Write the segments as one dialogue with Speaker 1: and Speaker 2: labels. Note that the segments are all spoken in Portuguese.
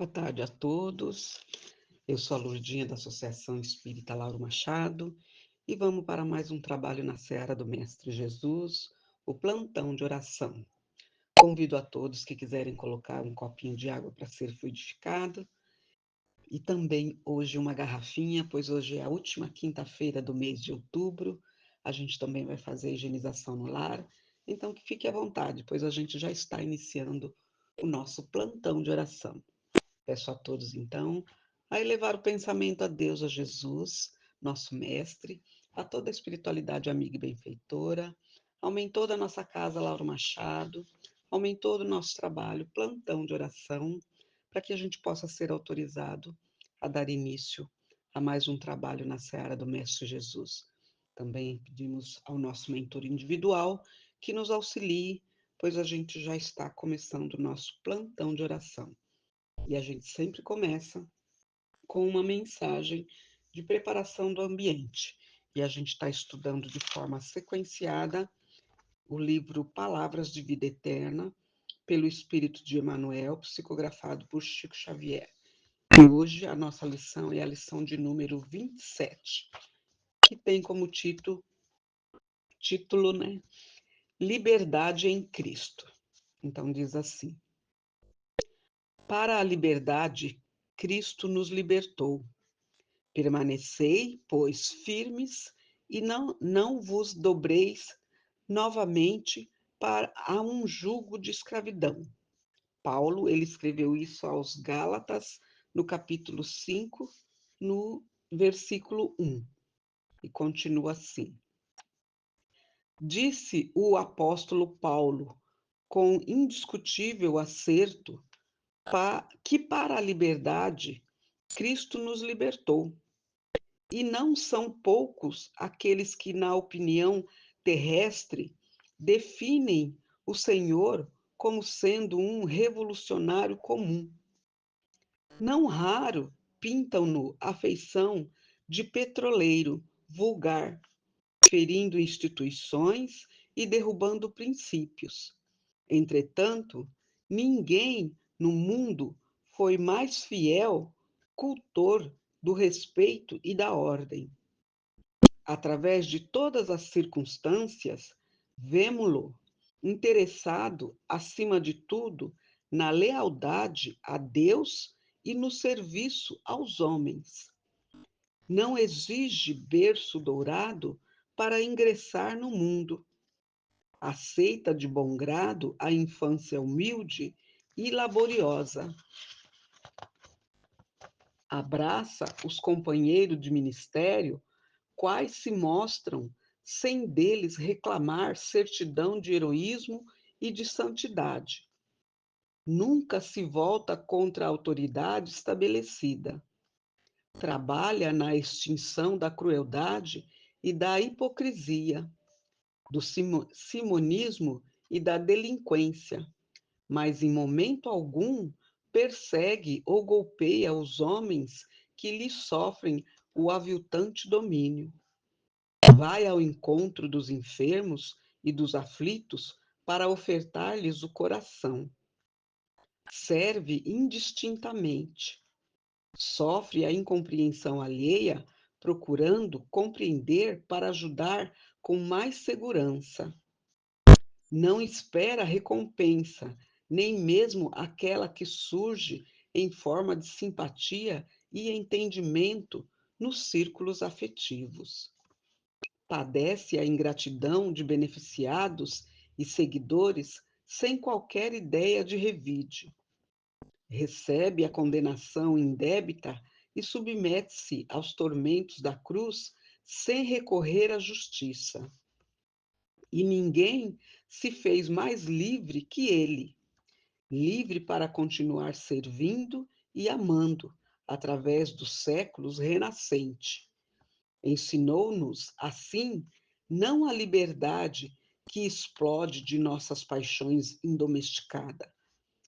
Speaker 1: Boa tarde a todos. Eu sou a Lourdinha da Associação Espírita Lauro Machado e vamos para mais um trabalho na Seara do Mestre Jesus, o plantão de oração. Convido a todos que quiserem colocar um copinho de água para ser fluidificado e também hoje uma garrafinha, pois hoje é a última quinta-feira do mês de outubro. A gente também vai fazer a higienização no lar, então que fique à vontade, pois a gente já está iniciando o nosso plantão de oração. Peço a todos, então, a elevar o pensamento a Deus, a Jesus, nosso Mestre, a toda a espiritualidade amiga e benfeitora, aumentou da nossa casa, Lauro Machado, aumentou do nosso trabalho, plantão de oração, para que a gente possa ser autorizado a dar início a mais um trabalho na seara do Mestre Jesus. Também pedimos ao nosso mentor individual que nos auxilie, pois a gente já está começando o nosso plantão de oração. E a gente sempre começa com uma mensagem de preparação do ambiente. E a gente está estudando de forma sequenciada o livro Palavras de Vida Eterna, pelo Espírito de Emmanuel, psicografado por Chico Xavier. E hoje a nossa lição é a lição de número 27, que tem como título, né, Liberdade em Cristo. Então diz assim: para a liberdade, Cristo nos libertou. Permanecei, pois, firmes e não vos dobreis novamente para a um jugo de escravidão. Paulo, ele escreveu isso aos Gálatas, no capítulo 5, no versículo 1, e continua assim: disse o apóstolo Paulo, com indiscutível acerto, que para a liberdade Cristo nos libertou. E não são poucos aqueles que, na opinião terrestre, definem o Senhor como sendo um revolucionário comum. Não raro pintam-no a feição de petroleiro vulgar, ferindo instituições e derrubando princípios. Entretanto, ninguém no mundo foi mais fiel cultor do respeito e da ordem. Através de todas as circunstâncias, vemo-lo interessado, acima de tudo, na lealdade a Deus e no serviço aos homens. Não exige berço dourado para ingressar no mundo. Aceita de bom grado a infância humilde e laboriosa. Abraça os companheiros de ministério, quais se mostram, sem deles reclamar certidão de heroísmo e de santidade. Nunca se volta contra a autoridade estabelecida. Trabalha na extinção da crueldade e da hipocrisia, do simonismo e da delinquência, mas em momento algum persegue ou golpeia os homens que lhe sofrem o aviltante domínio. Vai ao encontro dos enfermos e dos aflitos para ofertar-lhes o coração. Serve indistintamente. Sofre a incompreensão alheia, procurando compreender para ajudar com mais segurança. Não espera recompensa, nem mesmo aquela que surge em forma de simpatia e entendimento nos círculos afetivos. Padece a ingratidão de beneficiados e seguidores sem qualquer ideia de revide. Recebe a condenação indébita e submete-se aos tormentos da cruz sem recorrer à justiça. E ninguém se fez mais livre que ele, livre para continuar servindo e amando, através dos séculos renascente. Ensinou-nos, assim, não a liberdade que explode de nossas paixões indomesticada,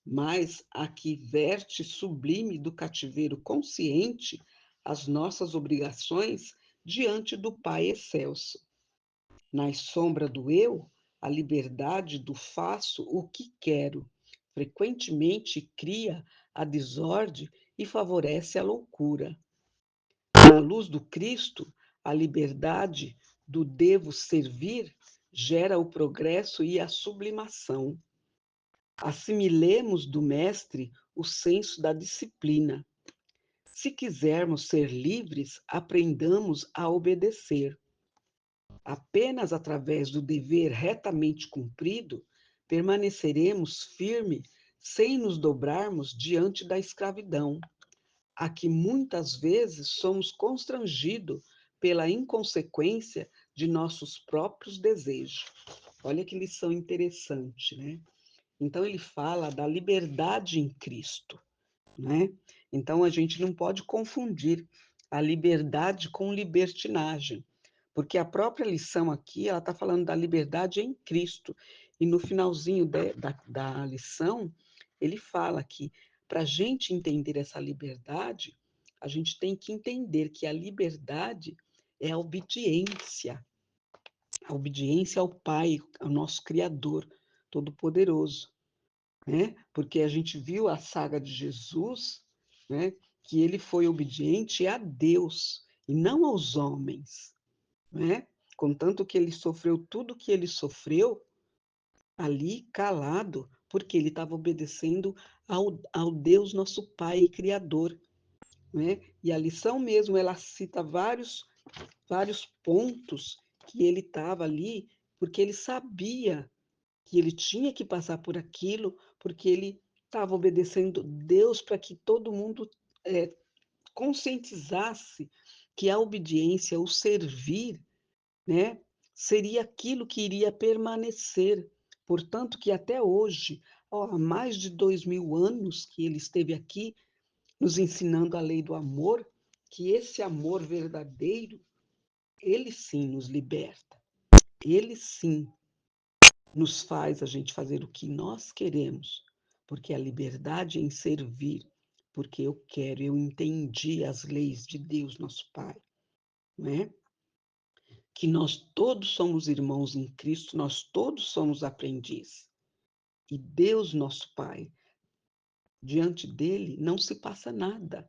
Speaker 1: mas a que verte sublime do cativeiro consciente as nossas obrigações diante do Pai excelso. Na sombra do eu, a liberdade do faço o que quero, frequentemente cria a desordem e favorece a loucura. Na luz do Cristo, a liberdade do devo servir gera o progresso e a sublimação. Assimilemos do Mestre o senso da disciplina. Se quisermos ser livres, aprendamos a obedecer. Apenas através do dever retamente cumprido, permaneceremos firmes sem nos dobrarmos diante da escravidão, a que muitas vezes somos constrangidos pela inconsequência de nossos próprios desejos. Olha que lição interessante, né? Então, ele fala da liberdade em Cristo, né? Então, a gente não pode confundir a liberdade com libertinagem, porque a própria lição aqui, ela está falando da liberdade em Cristo, e no finalzinho da lição, ele fala que para a gente entender essa liberdade, a gente tem que entender que a liberdade é a obediência ao Pai, ao nosso Criador Todo-Poderoso, né? Porque a gente viu a saga de Jesus, né? Que ele foi obediente a Deus e não aos homens, né? Contanto que ele sofreu tudo que ele sofreu ali calado, porque ele estava obedecendo ao Deus nosso Pai e Criador, né? E a lição mesmo, ela cita vários pontos que ele estava ali, porque ele sabia que ele tinha que passar por aquilo, porque ele estava obedecendo Deus para que todo mundo é, conscientizasse que a obediência, o servir, né, seria aquilo que iria permanecer. Portanto, que até hoje, ó, há mais de 2000 anos que ele esteve aqui, nos ensinando a lei do amor, que esse amor verdadeiro, ele sim nos liberta, ele sim nos faz a gente fazer o que nós queremos, porque a liberdade em servir, porque eu quero, eu entendi as leis de Deus, nosso Pai, não é? Que nós todos somos irmãos em Cristo, nós todos somos aprendizes. E Deus, nosso Pai, diante dele não se passa nada,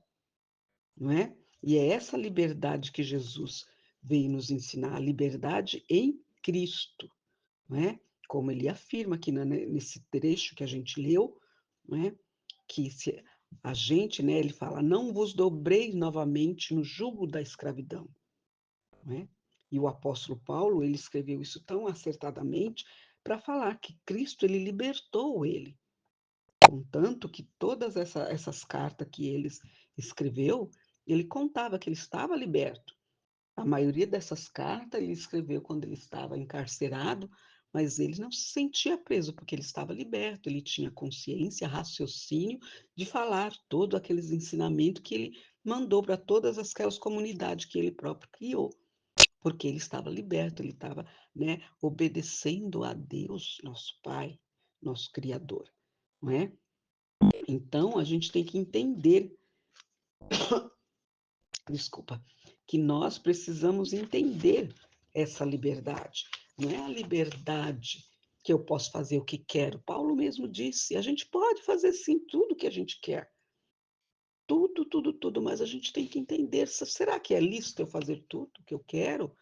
Speaker 1: não é? E é essa liberdade que Jesus veio nos ensinar, a liberdade em Cristo, não é? Como ele afirma aqui nesse trecho que a gente leu, não é? Que se a gente, né, ele fala, não vos dobreis novamente no jugo da escravidão, não é? E o apóstolo Paulo, ele escreveu isso tão acertadamente para falar que Cristo, ele libertou ele. Contanto que todas essas cartas que ele escreveu, ele contava que ele estava liberto. A maioria dessas cartas ele escreveu quando ele estava encarcerado, mas ele não se sentia preso, porque ele estava liberto, ele tinha consciência, raciocínio de falar todos aqueles ensinamentos que ele mandou para todas aquelas comunidades que ele próprio criou, porque ele estava liberto, ele estava, né, obedecendo a Deus, nosso Pai, nosso Criador, não é? Então, a gente tem que entender, desculpa, que nós precisamos entender essa liberdade. Não é a liberdade que eu posso fazer o que quero. Paulo mesmo disse, a gente pode fazer sim tudo o que a gente quer. Tudo, tudo, tudo, mas a gente tem que entender, será que é lícito eu fazer tudo o que eu quero?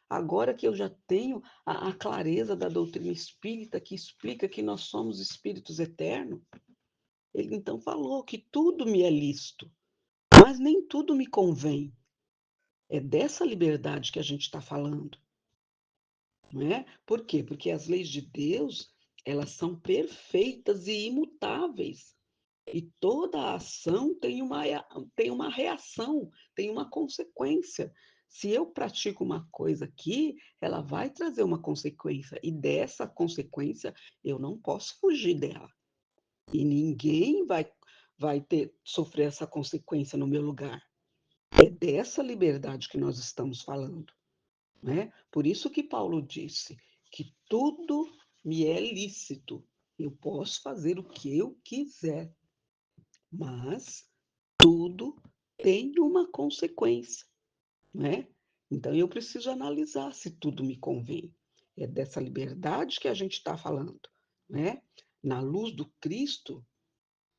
Speaker 1: Agora que eu já tenho a clareza da doutrina espírita que explica que nós somos espíritos eternos, ele então falou que tudo me é lícito, mas nem tudo me convém. É dessa liberdade que a gente está falando, não é? Por quê? Porque as leis de Deus, elas são perfeitas e imutáveis. E toda ação tem uma reação, tem uma consequência. Se eu pratico uma coisa aqui, ela vai trazer uma consequência. E dessa consequência, eu não posso fugir dela. E ninguém vai sofrer essa consequência no meu lugar. É dessa liberdade que nós estamos falando, né? Por isso que Paulo disse que tudo me é lícito, eu posso fazer o que eu quiser, mas tudo tem uma consequência, né? Então eu preciso analisar se tudo me convém. É dessa liberdade que a gente está falando, né? Na luz do Cristo,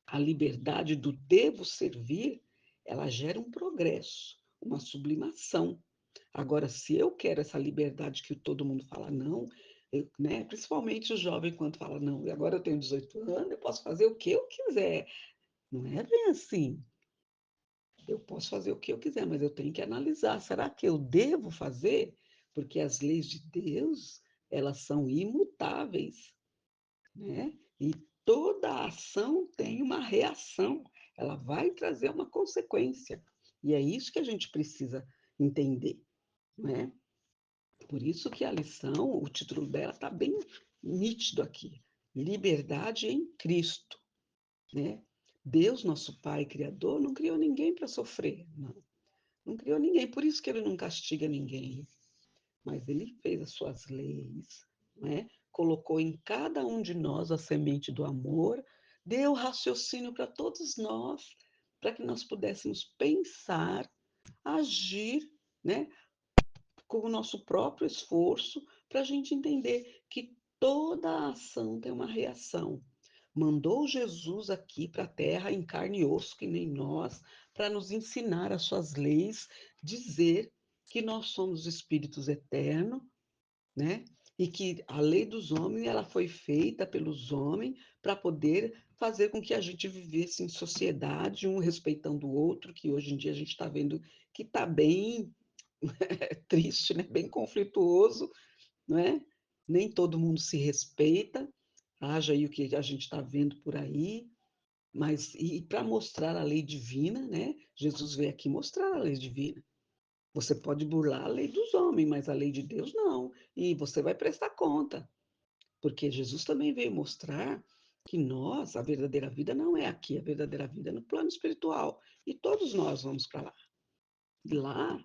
Speaker 1: a liberdade do devo servir, ela gera um progresso, uma sublimação. Agora, se eu quero essa liberdade que todo mundo fala não, né, principalmente o jovem quando fala não, e agora eu tenho 18 anos, eu posso fazer o que eu quiser. Não é bem assim. Eu posso fazer o que eu quiser, mas eu tenho que analisar. Será que eu devo fazer? Porque as leis de Deus, elas são imutáveis, né? E toda ação tem uma reação, ela vai trazer uma consequência. E é isso que a gente precisa entender, não é? Por isso que a lição, o título dela está bem nítido aqui. Liberdade em Cristo, né? Deus, nosso Pai Criador, não criou ninguém para sofrer, não. Não criou ninguém, por isso que ele não castiga ninguém. Mas ele fez as suas leis, né? Colocou em cada um de nós a semente do amor, deu raciocínio para todos nós, para que nós pudéssemos pensar, agir, né? Com o nosso próprio esforço, para a gente entender que toda ação tem uma reação. Mandou Jesus aqui para a terra em carne e osso, que nem nós, para nos ensinar as suas leis, dizer que nós somos espíritos eternos, né? E que a lei dos homens ela foi feita pelos homens para poder fazer com que a gente vivesse em sociedade, um respeitando o outro, que hoje em dia a gente está vendo que está bem triste, né? Bem conflituoso, não é? Nem todo mundo se respeita, haja aí o que a gente está vendo por aí, mas e para mostrar a lei divina, né? Jesus veio aqui mostrar a lei divina. Você pode burlar a lei dos homens, mas a lei de Deus não. E você vai prestar conta, porque Jesus também veio mostrar que nós, a verdadeira vida não é aqui, a verdadeira vida é no plano espiritual. E todos nós vamos para lá. E lá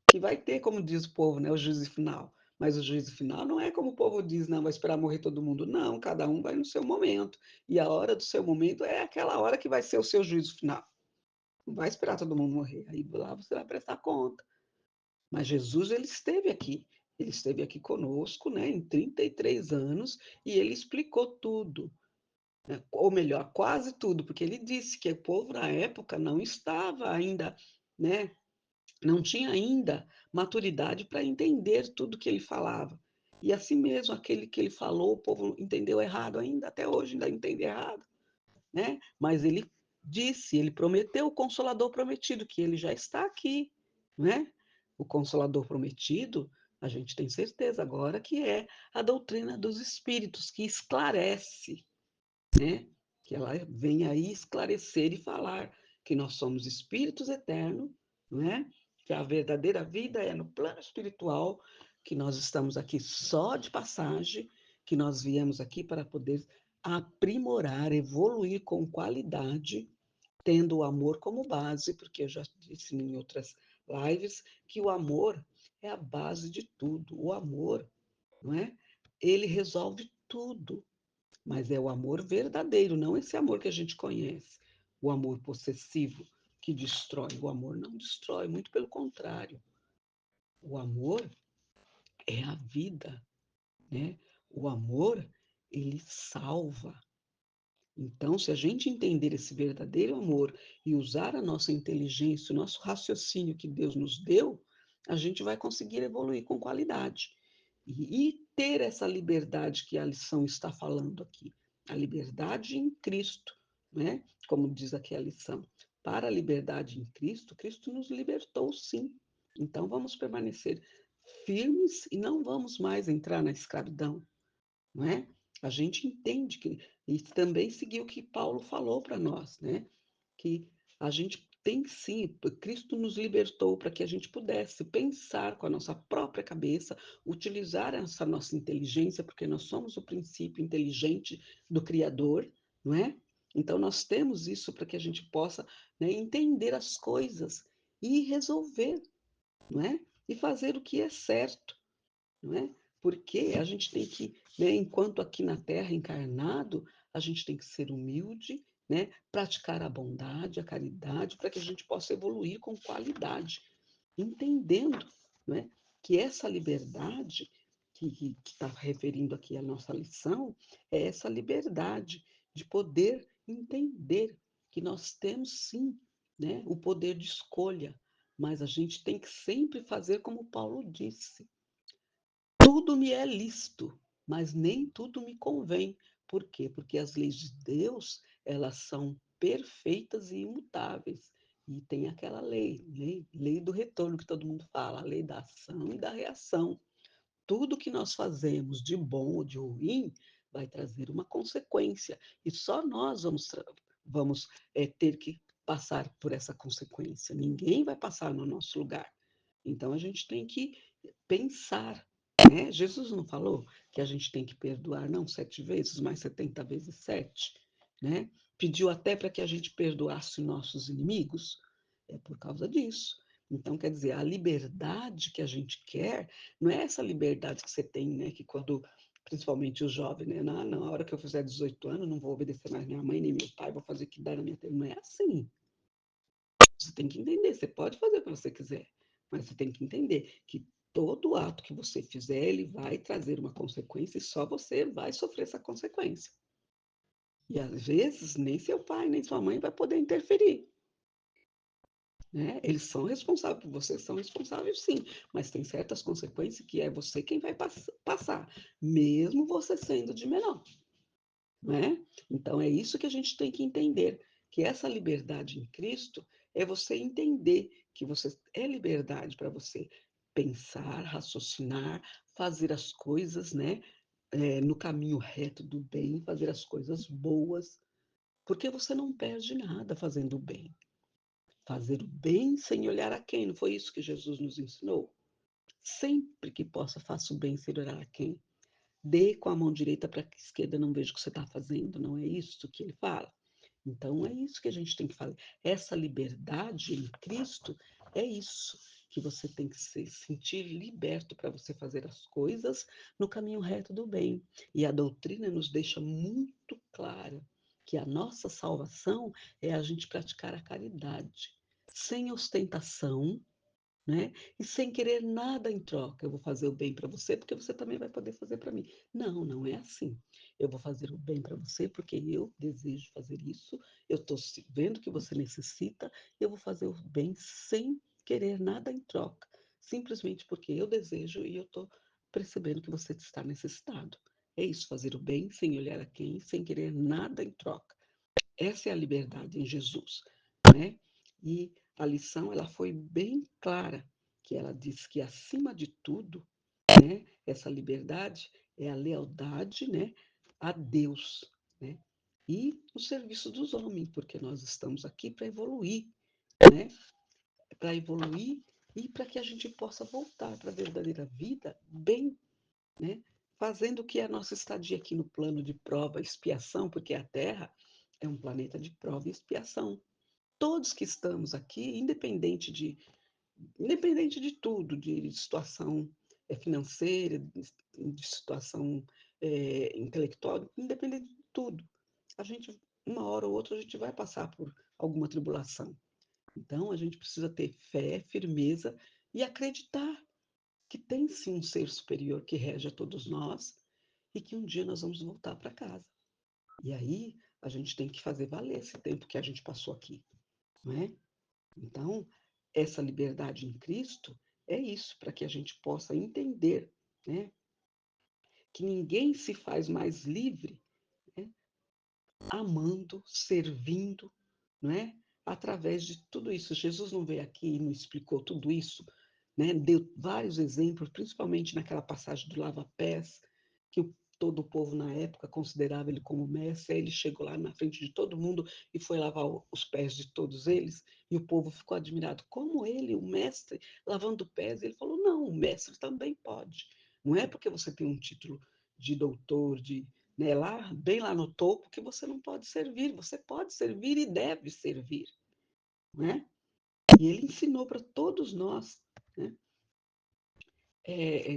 Speaker 1: que vai ter, como diz o povo, né, o juízo final. Mas o juízo final não é como o povo diz, não, vai esperar morrer todo mundo. Não, cada um vai no seu momento. E a hora do seu momento é aquela hora que vai ser o seu juízo final. Não vai esperar todo mundo morrer. Aí lá você vai prestar conta. Mas Jesus, ele esteve aqui conosco, né, em 33 anos, e ele explicou tudo, né, ou melhor, quase tudo, porque ele disse que o povo na época não estava ainda, né, não tinha ainda maturidade para entender tudo que ele falava. E assim mesmo, aquele que ele falou, o povo entendeu errado ainda, até hoje ainda entende errado, né? Mas ele disse, ele prometeu o Consolador prometido, que ele já está aqui, né? O Consolador prometido, a gente tem certeza agora que é a doutrina dos Espíritos, que esclarece, né? Que ela vem aí esclarecer e falar que nós somos espíritos eternos, não é? Que a verdadeira vida é no plano espiritual, que nós estamos aqui só de passagem, que nós viemos aqui para poder aprimorar, evoluir com qualidade, tendo o amor como base, porque eu já disse em outras lives que o amor é a base de tudo. O amor, não é? Ele resolve tudo. Mas é o amor verdadeiro, não esse amor que a gente conhece. O amor possessivo que destrói. O amor não destrói, muito pelo contrário. O amor é a vida, né? O amor, ele salva. Então, se a gente entender esse verdadeiro amor e usar a nossa inteligência, o nosso raciocínio que Deus nos deu, a gente vai conseguir evoluir com qualidade. E ter essa liberdade que a lição está falando aqui. A liberdade em Cristo, né? Como diz aqui a lição. Para a liberdade em Cristo, Cristo nos libertou sim. Então vamos permanecer firmes e não vamos mais entrar na escravidão, não é? A gente entende que e também seguir o que Paulo falou para nós, né? Que a gente tem sim, Cristo nos libertou para que a gente pudesse pensar com a nossa própria cabeça, utilizar essa nossa inteligência, porque nós somos o princípio inteligente do Criador, não é? Então nós temos isso para que a gente possa, né, entender as coisas e resolver, não é? E fazer o que é certo, não é? Porque a gente tem que, né, enquanto aqui na Terra encarnado, a gente tem que ser humilde, né, praticar a bondade, a caridade, para que a gente possa evoluir com qualidade, entendendo, né, que essa liberdade que está referindo aqui a nossa lição é essa liberdade de poder entender que nós temos sim, né, o poder de escolha, mas a gente tem que sempre fazer como Paulo disse: tudo me é lícito, mas nem tudo me convém. Por quê? Porque as leis de Deus, elas são perfeitas e imutáveis. E tem aquela lei do retorno que todo mundo fala, a lei da ação e da reação. Tudo que nós fazemos de bom ou de ruim vai trazer uma consequência. E só nós vamos ter que passar por essa consequência. Ninguém vai passar no nosso lugar. Então a gente tem que pensar, né? Jesus não falou que a gente tem que perdoar, não, 7 vezes, mais 70 vezes 7, né? Pediu até para que a gente perdoasse nossos inimigos. É por causa disso. Então, quer dizer, a liberdade que a gente quer não é essa liberdade que você tem, né? Que quando, principalmente o jovem, né? Na hora que eu fizer 18 anos, não vou obedecer mais minha mãe nem meu pai, vou fazer o que dá na minha telha. Não é assim. Você tem que entender, você pode fazer o que você quiser, mas você tem que entender que todo ato que você fizer, ele vai trazer uma consequência e só você vai sofrer essa consequência. E às vezes nem seu pai, nem sua mãe vai poder interferir. Né? Eles são responsáveis por você, são responsáveis sim, mas tem certas consequências que é você quem vai passar, mesmo você sendo de menor. Né? Então é isso que a gente tem que entender, que essa liberdade em Cristo é você entender que você é liberdade para você pensar, raciocinar, fazer as coisas, né, no caminho reto do bem, fazer as coisas boas, porque você não perde nada fazendo o bem. Fazer o bem sem olhar a quem, não foi isso que Jesus nos ensinou? Sempre que possa, faça o bem sem olhar a quem. Dê com a mão direita para que a esquerda não veja o que você está fazendo, não é isso que ele fala? Então é isso que a gente tem que fazer. Essa liberdade em Cristo é isso, que você tem que se sentir liberto para você fazer as coisas no caminho reto do bem. E a doutrina nos deixa muito clara que a nossa salvação é a gente praticar a caridade, sem ostentação, né? E sem querer nada em troca. Eu vou fazer o bem para você porque você também vai poder fazer para mim. Não, não é assim. Eu vou fazer o bem para você porque eu desejo fazer isso. Eu estou vendo que você necessita. Eu vou fazer o bem sem querer nada em troca. Simplesmente porque eu desejo e eu estou percebendo que você está necessitado. É isso, fazer o bem sem olhar a quem, sem querer nada em troca. Essa é a liberdade em Jesus, né? E a lição ela foi bem clara, que ela diz que acima de tudo, né, essa liberdade é a lealdade, né, a Deus, né? E o serviço dos homens, porque nós estamos aqui para evoluir, né? Para evoluir e para que a gente possa voltar para a verdadeira vida bem, né? Fazendo que a nossa estadia aqui no plano de prova e expiação, porque a Terra é um planeta de prova e expiação. Todos que estamos aqui, independente de tudo, de situação financeira, de situação intelectual, independente de tudo, a gente, uma hora ou outra, a gente vai passar por alguma tribulação. Então, a gente precisa ter fé, firmeza e acreditar que tem sim um ser superior que rege a todos nós e que um dia nós vamos voltar para casa. E aí a gente tem que fazer valer esse tempo que a gente passou aqui, não é? Então, essa liberdade em Cristo é isso, para que a gente possa entender, né, que ninguém se faz mais livre, né, amando, servindo, não é? Através de tudo isso. Jesus não veio aqui e não explicou tudo isso, né? Deu vários exemplos, principalmente naquela passagem do lava-pés, que todo o povo na época considerava ele como mestre. Aí ele chegou lá na frente de todo mundo e foi lavar os pés de todos eles, e o povo ficou admirado. Como ele, o mestre, lavando pés? Ele falou: não, o mestre também pode. Não é porque você tem um título de doutor, né, lá, bem lá no topo, que você não pode servir. Você pode servir e deve servir, né? E ele ensinou para todos nós, né?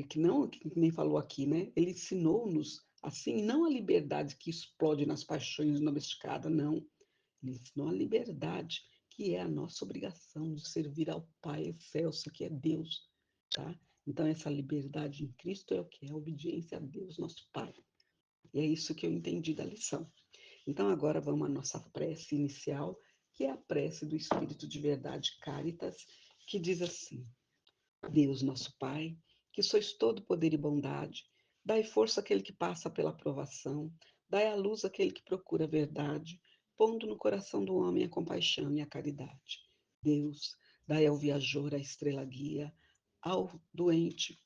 Speaker 1: Que não, que nem falou aqui, né? Ele ensinou-nos assim, não a liberdade que explode nas paixões domesticadas, não. Ele ensinou a liberdade, que é a nossa obrigação de servir ao Pai excelso, que é Deus, tá? Então, essa liberdade em Cristo é o que? É a obediência a Deus, nosso Pai. E é isso que eu entendi da lição. Então, agora vamos à nossa prece inicial, que é a prece do Espírito de Verdade Caritas, que diz assim: Deus, nosso Pai, que sois todo poder e bondade, dai força àquele que passa pela provação, dai à luz àquele que procura a verdade, pondo no coração do homem a compaixão e a caridade. Deus, dai ao viajor a estrela guia, ao doente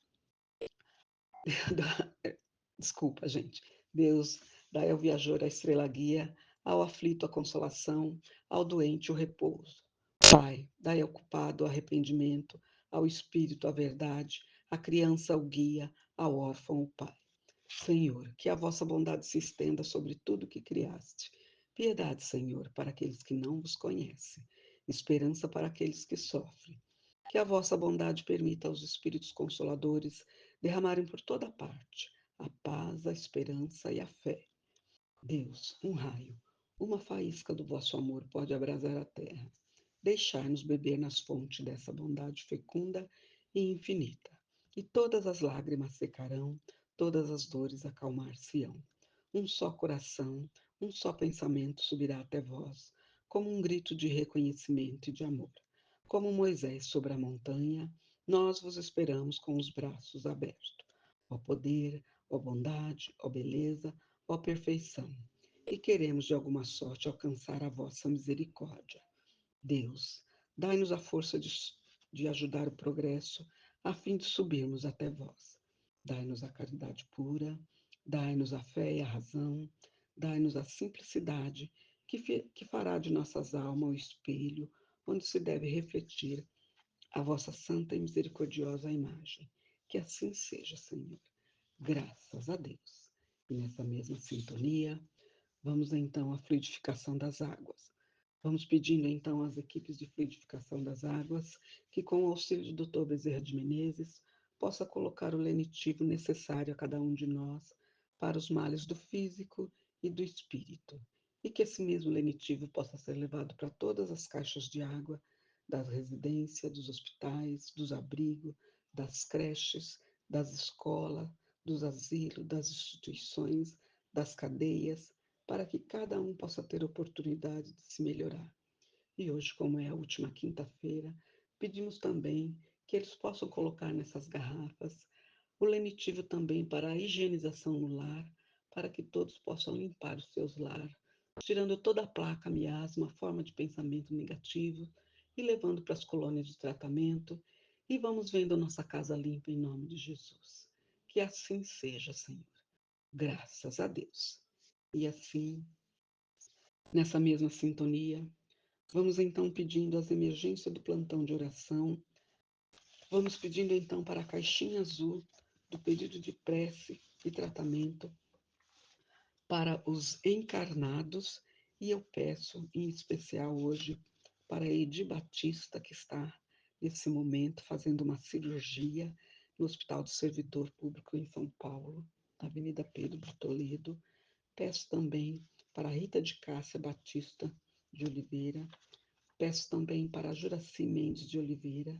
Speaker 1: Desculpa, gente. Deus, dai ao viajor a estrela guia, ao aflito a consolação, ao doente o repouso. Pai, dai ao culpado o arrependimento, ao espírito a verdade, à criança o guia, ao órfão o pai. Senhor, que a vossa bondade se estenda sobre tudo que criaste. Piedade, Senhor, para aqueles que não vos conhecem. Esperança para aqueles que sofrem. Que a vossa bondade permita aos Espíritos Consoladores derramarem por toda parte a paz, a esperança e a fé. Deus, um raio, uma faísca do vosso amor pode abrasar a terra. Deixai-nos beber nas fontes dessa bondade fecunda e infinita. E todas as lágrimas secarão, todas as dores acalmar-se-ão. Um só coração, um só pensamento subirá até vós, como um grito de reconhecimento e de amor. Como Moisés sobre a montanha, nós vos esperamos com os braços abertos. Ó poder, ó bondade, ó beleza, ó perfeição. E queremos de alguma sorte alcançar a vossa misericórdia. Deus, dai-nos a força de ajudar o progresso, a fim de subirmos até vós. Dai-nos a caridade pura, dai-nos a fé e a razão, dai-nos a simplicidade, que fará de nossas almas o espelho onde se deve refletir a vossa santa e misericordiosa imagem. Que assim seja, Senhor. Graças a Deus. E nessa mesma sintonia, vamos então à fluidificação das águas. Vamos pedindo então às equipes de fluidificação das águas que, com o auxílio do Dr. Bezerra de Menezes, possa colocar o lenitivo necessário a cada um de nós para os males do físico e do espírito, e que esse mesmo lenitivo possa ser levado para todas as caixas de água das residências, dos hospitais, dos abrigos, das creches, das escolas, dos asilos, das instituições, das cadeias, para que cada um possa ter oportunidade de se melhorar. E hoje, como é a última quinta-feira, pedimos também que eles possam colocar nessas garrafas o lenitivo também para a higienização no lar, para que todos possam limpar os seus lares, tirando toda a placa, miasma, forma de pensamento negativo e levando para as colônias de tratamento. E vamos vendo nossa casa limpa em nome de Jesus. Que assim seja, Senhor. Graças a Deus. E assim, nessa mesma sintonia, vamos então pedindo as emergências do plantão de oração. Vamos pedindo então para a caixinha azul do pedido de prece e tratamento para os encarnados. E eu peço em especial hoje para Edi Batista, que está nesse momento fazendo uma cirurgia no Hospital do Servidor Público em São Paulo, na Avenida Pedro de Toledo. Peço também para Rita de Cássia Batista de Oliveira. Peço também para Juraci Mendes de Oliveira,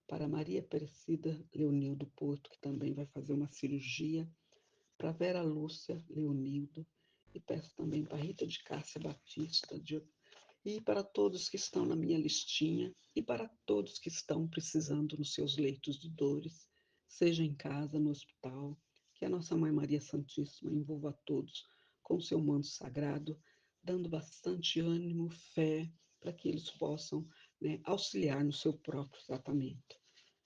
Speaker 1: para Maria Aparecida Leonildo Porto, que também vai fazer uma cirurgia, para Vera Lúcia Leonildo, e peço também para Rita de Cássia Batista, e para todos que estão na minha listinha, e para todos que estão precisando nos seus leitos de dores, seja em casa, no hospital, que a nossa Mãe Maria Santíssima envolva a todos com seu manto sagrado, dando bastante ânimo, fé, para que eles possam, né, auxiliar no seu próprio tratamento.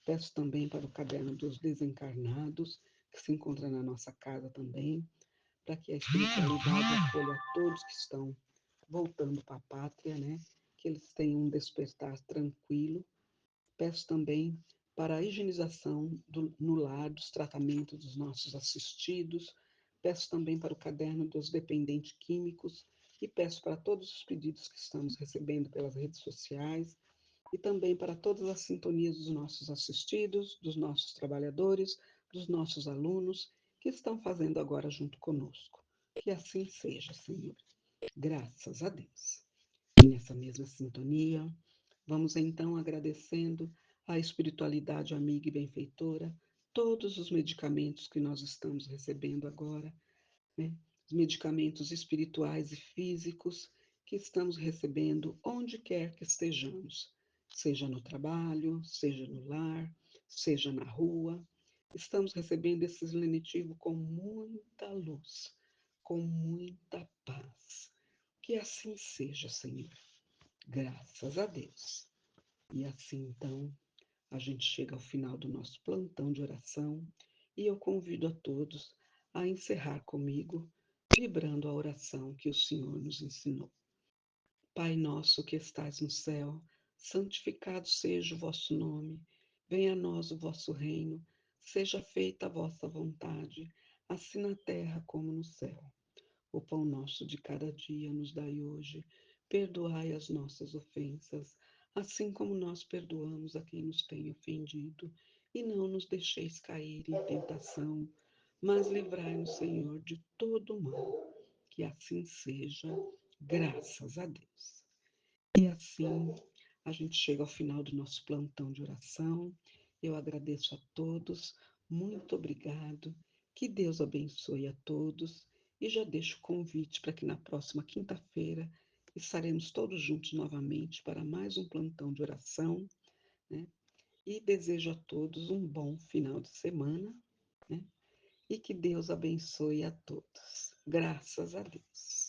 Speaker 1: Peço também para o caderno dos desencarnados, que se encontra na nossa casa também, para que a espiritualidade acolha todos que estão voltando para a pátria, né? Que eles tenham um despertar tranquilo. Peço também para a higienização no lar dos tratamentos dos nossos assistidos. Peço também para o caderno dos dependentes químicos e peço para todos os pedidos que estamos recebendo pelas redes sociais e também para todas as sintonias dos nossos assistidos, dos nossos trabalhadores, dos nossos alunos que estão fazendo agora junto conosco. Que assim seja, Senhor. Graças a Deus. E nessa mesma sintonia, vamos então agradecendo a espiritualidade amiga e benfeitora todos os medicamentos que nós estamos recebendo agora, né? Os medicamentos espirituais e físicos que estamos recebendo onde quer que estejamos, seja no trabalho, seja no lar, seja na rua. Estamos recebendo esses lenitivos com muita luz, com muita paz. Que assim seja, Senhor. Graças a Deus. E assim, então, a gente chega ao final do nosso plantão de oração e eu convido a todos a encerrar comigo, vibrando a oração que o Senhor nos ensinou. Pai nosso que estais no céu, santificado seja o vosso nome. Venha a nós o vosso reino. Seja feita a vossa vontade, assim na terra como no céu. O pão nosso de cada dia nos dai hoje. Perdoai as nossas ofensas, assim como nós perdoamos a quem nos tem ofendido. E não nos deixeis cair em tentação, mas livrai-nos, Senhor, de todo mal. Que assim seja, graças a Deus. E assim a gente chega ao final do nosso plantão de oração. Eu agradeço a todos, muito obrigado. Que Deus abençoe a todos e já deixo o convite para que na próxima quinta-feira estaremos todos juntos novamente para mais um plantão de oração, né? E desejo a todos um bom final de semana, né? E que Deus abençoe a todos. Graças a Deus.